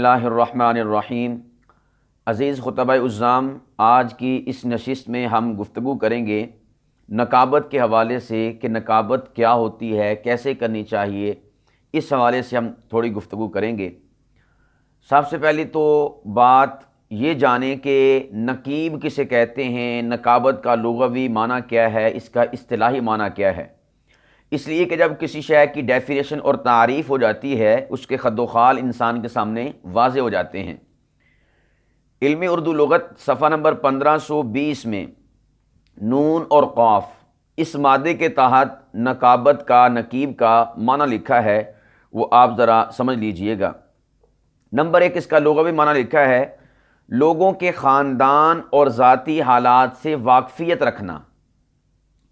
اللہ الرحمن الرحیم۔ عزیز خطبہ عزام، آج کی اس نشست میں ہم گفتگو کریں گے نقابت کے حوالے سے کہ نقابت کیا ہوتی ہے، کیسے کرنی چاہیے، اس حوالے سے ہم تھوڑی گفتگو کریں گے۔ سب سے پہلی تو بات یہ جانیں کہ نقیب کسے کہتے ہیں، نقابت کا لغوی معنی کیا ہے، اس کا اصطلاحی معنی کیا ہے۔ اس لیے کہ جب کسی شے کی ڈیفینیشن اور تعریف ہو جاتی ہے، اس کے خد و خال انسان کے سامنے واضح ہو جاتے ہیں۔ علم اردو لغت صفحہ نمبر 1520 میں نون اور قاف اس مادے کے تحت نقابت کا، نقیب کا معنی لکھا ہے، وہ آپ ذرا سمجھ لیجئے گا۔ نمبر 1 اس کا لغوی معنی لکھا ہے، لوگوں کے خاندان اور ذاتی حالات سے واقفیت رکھنا۔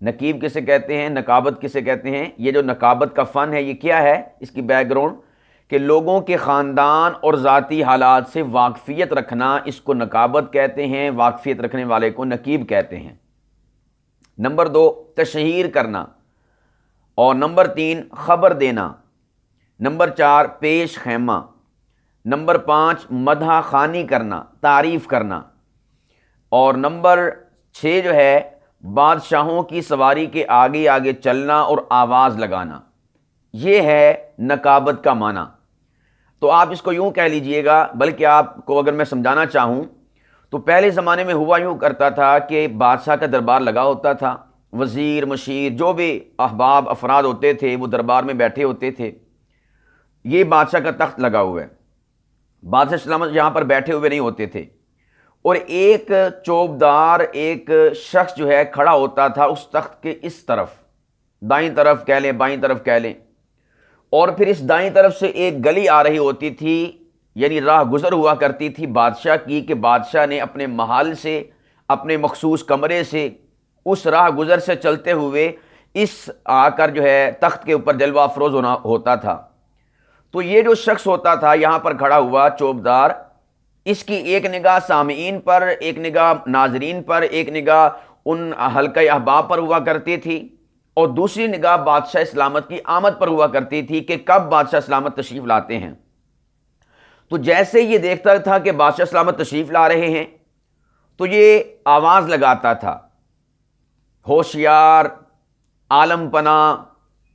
نقیب کسے کہتے ہیں، نقابت کسے کہتے ہیں؟ یہ جو نقابت کا فن ہے، یہ کیا ہے؟ اس کی بیک گراؤنڈ کہ لوگوں کے خاندان اور ذاتی حالات سے واقفیت رکھنا، اس کو نقابت کہتے ہیں، واقفیت رکھنے والے کو نقیب کہتے ہیں۔ نمبر 2 تشہیر کرنا، اور نمبر 3 خبر دینا، نمبر 4 پیش خیمہ، نمبر 5 مدح خوانی کرنا، تعریف کرنا، اور نمبر 6 جو ہے بادشاہوں کی سواری کے آگے آگے چلنا اور آواز لگانا۔ یہ ہے نقابت کا معنی۔ تو آپ اس کو یوں کہہ لیجئے گا، بلکہ آپ کو اگر میں سمجھانا چاہوں تو پہلے زمانے میں ہوا یوں کرتا تھا کہ بادشاہ کا دربار لگا ہوتا تھا، وزیر، مشیر، جو بھی احباب افراد ہوتے تھے وہ دربار میں بیٹھے ہوتے تھے۔ یہ بادشاہ کا تخت لگا ہوا ہے، بادشاہ سلامت یہاں پر بیٹھے ہوئے نہیں ہوتے تھے، اور ایک چوبدار ایک شخص جو ہے کھڑا ہوتا تھا اس تخت کے اس طرف، دائیں طرف کہہ لیں، بائیں طرف کہہ لیں، اور پھر اس دائیں طرف سے ایک گلی آ رہی ہوتی تھی، یعنی راہ گزر ہوا کرتی تھی بادشاہ کی، کہ بادشاہ نے اپنے محل سے، اپنے مخصوص کمرے سے، اس راہ گزر سے چلتے ہوئے اس آ کر جو ہے تخت کے اوپر جلوہ افروز ہوتا تھا۔ تو یہ جو شخص ہوتا تھا یہاں پر کھڑا ہوا چوبدار، اس کی ایک نگاہ سامعین پر، ایک نگاہ ناظرین پر، ایک نگاہ ان حلقہ احباب پر ہوا کرتی تھی، اور دوسری نگاہ بادشاہ سلامت کی آمد پر ہوا کرتی تھی کہ کب بادشاہ سلامت تشریف لاتے ہیں۔ تو جیسے یہ دیکھتا تھا کہ بادشاہ سلامت تشریف لا رہے ہیں تو یہ آواز لگاتا تھا، ہوشیار، عالم پناہ،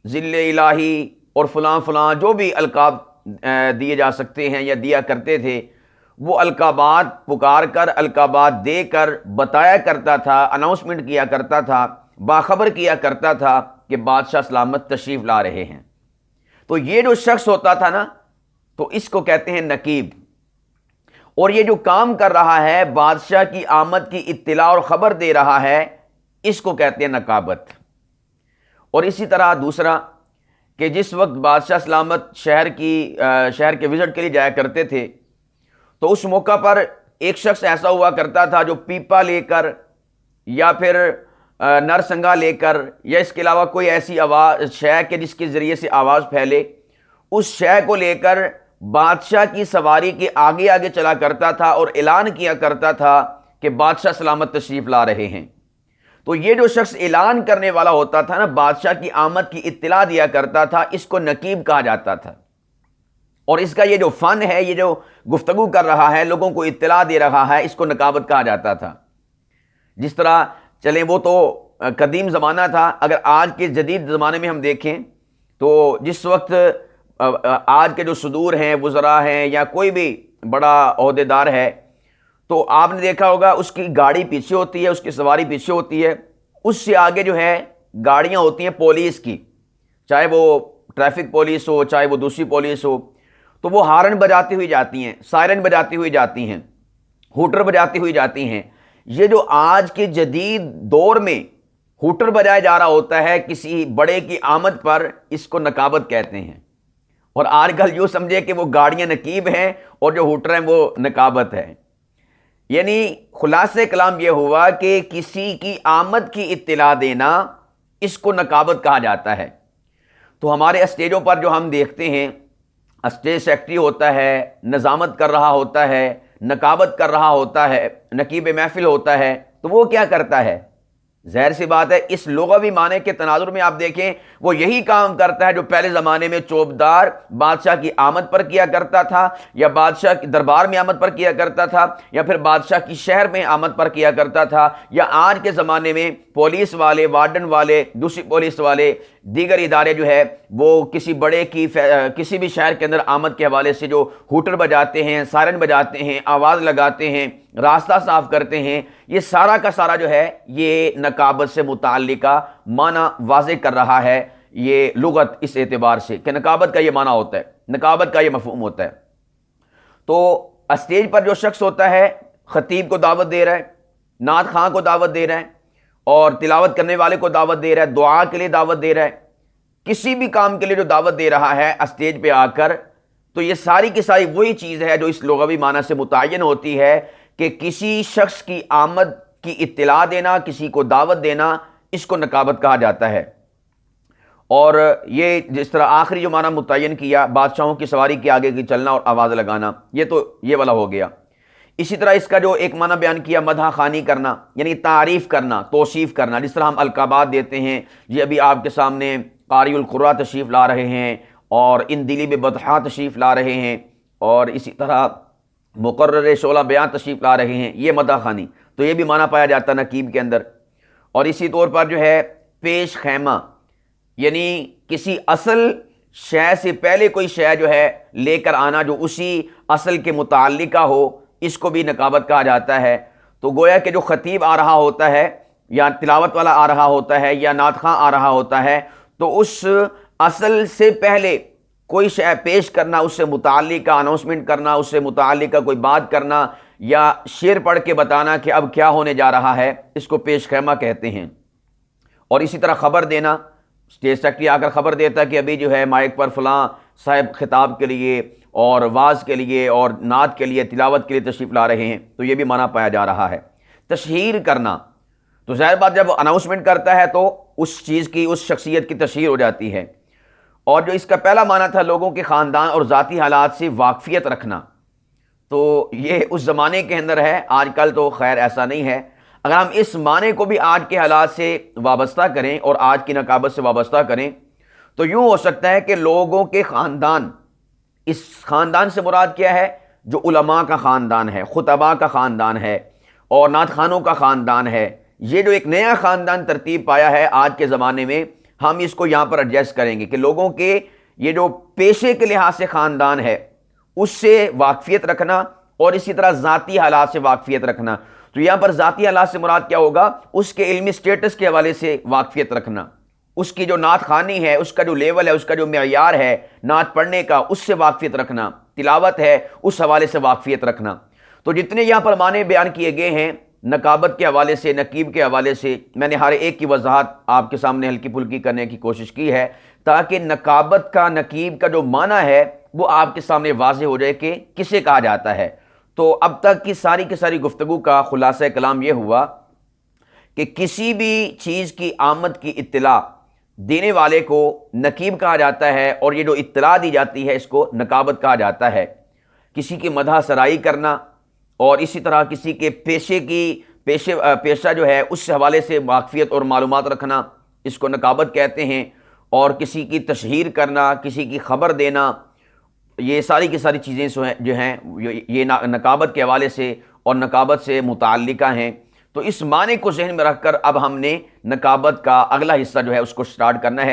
ذل الہی، اور فلاں فلاں جو بھی القاب دیے جا سکتے ہیں یا دیا کرتے تھے، وہ القابات پکار کر، القابات دے کر بتایا کرتا تھا، اناؤنسمنٹ کیا کرتا تھا، باخبر کیا کرتا تھا کہ بادشاہ سلامت تشریف لا رہے ہیں۔ تو یہ جو شخص ہوتا تھا نا، تو اس کو کہتے ہیں نقیب، اور یہ جو کام کر رہا ہے، بادشاہ کی آمد کی اطلاع اور خبر دے رہا ہے، اس کو کہتے ہیں نقابت۔ اور اسی طرح دوسرا کہ جس وقت بادشاہ سلامت شہر کے وزٹ کے لیے جایا کرتے تھے، تو اس موقع پر ایک شخص ایسا ہوا کرتا تھا جو پیپا لے کر یا پھر نرسنگا لے کر، یا اس کے علاوہ کوئی ایسی آواز شے کے جس کے ذریعے سے آواز پھیلے، اس شے کو لے کر بادشاہ کی سواری کے آگے آگے چلا کرتا تھا اور اعلان کیا کرتا تھا کہ بادشاہ سلامت تشریف لا رہے ہیں۔ تو یہ جو شخص اعلان کرنے والا ہوتا تھا نا، بادشاہ کی آمد کی اطلاع دیا کرتا تھا، اس کو نقیب کہا جاتا تھا۔ اور اس کا یہ جو فن ہے، یہ جو گفتگو کر رہا ہے، لوگوں کو اطلاع دے رہا ہے، اس کو نقابت کہا جاتا تھا۔ جس طرح چلیں وہ تو قدیم زمانہ تھا، اگر آج کے جدید زمانے میں ہم دیکھیں تو جس وقت آج کے جو صدور ہیں، وزراء ہیں، یا کوئی بھی بڑا عہدیدار ہے، تو آپ نے دیکھا ہوگا اس کی گاڑی پیچھے ہوتی ہے، اس کی سواری پیچھے ہوتی ہے، اس سے آگے جو ہے گاڑیاں ہوتی ہیں پولیس کی، چاہے وہ ٹریفک پولیس ہو، چاہے وہ دوسری پولیس ہو، تو وہ ہارن بجاتی ہوئی جاتی ہیں، سائرن بجاتی ہوئی جاتی ہیں، ہوٹر بجاتی ہوئی جاتی ہیں۔ یہ جو آج کے جدید دور میں ہوٹر بجایا جا رہا ہوتا ہے کسی بڑے کی آمد پر، اس کو نقابت کہتے ہیں۔ اور آج کل یوں سمجھے کہ وہ گاڑیاں نقیب ہیں اور جو ہوٹر ہیں وہ نقابت ہے۔ یعنی خلاصہ کلام یہ ہوا کہ کسی کی آمد کی اطلاع دینا، اس کو نقابت کہا جاتا ہے۔ تو ہمارے اسٹیجوں پر جو ہم دیکھتے ہیں، اسٹیج سیکرٹری ہوتا ہے، نظامت کر رہا ہوتا ہے، نقابت کر رہا ہوتا ہے، نقیب محفل ہوتا ہے، تو وہ کیا کرتا ہے؟ ظاہر سی بات ہے اس لغوی معنی کے تناظر میں آپ دیکھیں وہ یہی کام کرتا ہے جو پہلے زمانے میں چوبدار بادشاہ کی آمد پر کیا کرتا تھا، یا بادشاہ کی دربار میں آمد پر کیا کرتا تھا، یا پھر بادشاہ کی شہر میں آمد پر کیا کرتا تھا، یا آج کے زمانے میں پولیس والے، وارڈن والے، دوسری پولیس والے، دیگر ادارے جو ہے وہ کسی بڑے کی کسی بھی شہر کے اندر آمد کے حوالے سے جو ہوٹر بجاتے ہیں، سائرن بجاتے ہیں، آواز لگاتے ہیں، راستہ صاف کرتے ہیں، یہ سارا کا سارا جو ہے یہ نقابت سے متعلقہ معنی واضح کر رہا ہے یہ لغت، اس اعتبار سے کہ نقابت کا یہ معنی ہوتا ہے، نقابت کا یہ مفہوم ہوتا ہے۔ تو اسٹیج پر جو شخص ہوتا ہے خطیب کو دعوت دے رہا ہے، نعت خواں کو دعوت دے رہا ہے، اور تلاوت کرنے والے کو دعوت دے رہا ہے، دعا کے لیے دعوت دے رہا ہے، کسی بھی کام کے لیے جو دعوت دے رہا ہے اسٹیج پہ آ کر، تو یہ ساری کی ساری وہی چیز ہے جو اس لغوی معنی سے متعین ہوتی ہے کہ کسی شخص کی آمد کی اطلاع دینا، کسی کو دعوت دینا، اس کو نقابت کہا جاتا ہے۔ اور یہ جس طرح آخری جو معنی متعین کیا بادشاہوں کی سواری کے آگے کی چلنا اور آواز لگانا، یہ تو یہ والا ہو گیا۔ اسی طرح اس کا جو ایک معنی بیان کیا مدح خوانی کرنا، یعنی تعریف کرنا، توصیف کرنا، جس طرح ہم القابات دیتے ہیں، جی ابھی آپ کے سامنے قاری القراء تشریف لا رہے ہیں، اور ان دلی بطحاء تشریف لا رہے ہیں، اور اسی طرح مقرر شعلہ بیان تشریف لا رہے ہیں، یہ مدح خوانی، تو یہ بھی معنی پایا جاتا ہے نقیب کے اندر۔ اور اسی طور پر جو ہے پیش خیمہ، یعنی کسی اصل شے سے پہلے کوئی شے جو ہے لے کر آنا جو اسی اصل کے متعلقہ ہو، اس کو بھی نقابت کہا جاتا ہے۔ تو گویا کہ جو خطیب آ رہا ہوتا ہے، یا تلاوت والا آ رہا ہوتا ہے، یا نعت خواں آ رہا ہوتا ہے، تو اس اصل سے پہلے کوئی شے پیش کرنا، اس سے متعلقہ اناؤنسمنٹ کرنا، اس سے متعلقہ کوئی بات کرنا، یا شعر پڑھ کے بتانا کہ اب کیا ہونے جا رہا ہے، اس کو پیش خیمہ کہتے ہیں۔ اور اسی طرح خبر دینا، اسٹیج سیکرٹری آ کر خبر دیتا کہ ابھی جو ہے مائک پر فلاں صاحب خطاب کے لیے اور واعظ کے لیے اور نعت کے لیے، تلاوت کے لیے تشریف لا رہے ہیں، تو یہ بھی معنی پایا جا رہا ہے۔ تشہیر کرنا، تو ظاہر بات جب اناؤنسمنٹ کرتا ہے تو اس چیز کی، اس شخصیت کی تشہیر ہو جاتی ہے۔ اور جو اس کا پہلا معنی تھا لوگوں کے خاندان اور ذاتی حالات سے واقفیت رکھنا، تو یہ اس زمانے کے اندر ہے، آج کل تو خیر ایسا نہیں ہے۔ اگر ہم اس معنی کو بھی آج کے حالات سے وابستہ کریں اور آج کی نقابت سے وابستہ کریں تو یوں ہو سکتا ہے کہ لوگوں کے خاندان، اس خاندان سے مراد کیا ہے؟ جو علماء کا خاندان ہے، خطباء کا خاندان ہے، اور نعت خوانوں کا خاندان ہے، یہ جو ایک نیا خاندان ترتیب پایا ہے آج کے زمانے میں، ہم اس کو یہاں پر ایڈجسٹ کریں گے کہ لوگوں کے یہ جو پیشے کے لحاظ سے خاندان ہے اس سے واقفیت رکھنا، اور اسی طرح ذاتی حالات سے واقفیت رکھنا۔ تو یہاں پر ذاتی حالات سے مراد کیا ہوگا؟ اس کے علمی سٹیٹس کے حوالے سے واقفیت رکھنا، اس کی جو نعت خوانی ہے، اس کا جو لیول ہے، اس کا جو معیار ہے نعت پڑھنے کا، اس سے واقفیت رکھنا، تلاوت ہے اس حوالے سے واقفیت رکھنا۔ تو جتنے یہاں پر معنی بیان کیے گئے ہیں نقابت کے حوالے سے، نقیب کے حوالے سے، میں نے ہر ایک کی وضاحت آپ کے سامنے ہلکی پھلکی کرنے کی کوشش کی ہے تاکہ نقابت کا، نقیب کا جو معنی ہے وہ آپ کے سامنے واضح ہو جائے کہ کسے کہا جاتا ہے۔ تو اب تک کی ساری گفتگو کا خلاصہ کلام یہ ہوا کہ کسی بھی چیز کی آمد کی اطلاع دینے والے کو نقیب کہا جاتا ہے، اور یہ جو اطلاع دی جاتی ہے اس کو نقابت کہا جاتا ہے۔ کسی کی مدح سرائی کرنا، اور اسی طرح کسی کے پیشہ جو ہے اس سے حوالے سے واقفیت اور معلومات رکھنا، اس کو نقابت کہتے ہیں۔ اور کسی کی تشہیر کرنا، کسی کی خبر دینا، یہ ساری کی ساری چیزیں جو ہیں یہ نقابت کے حوالے سے اور نقابت سے متعلقہ ہیں۔ تو اس معنی کو ذہن میں رکھ کر اب ہم نے نقابت کا اگلا حصہ جو ہے اس کو سٹارٹ کرنا ہے۔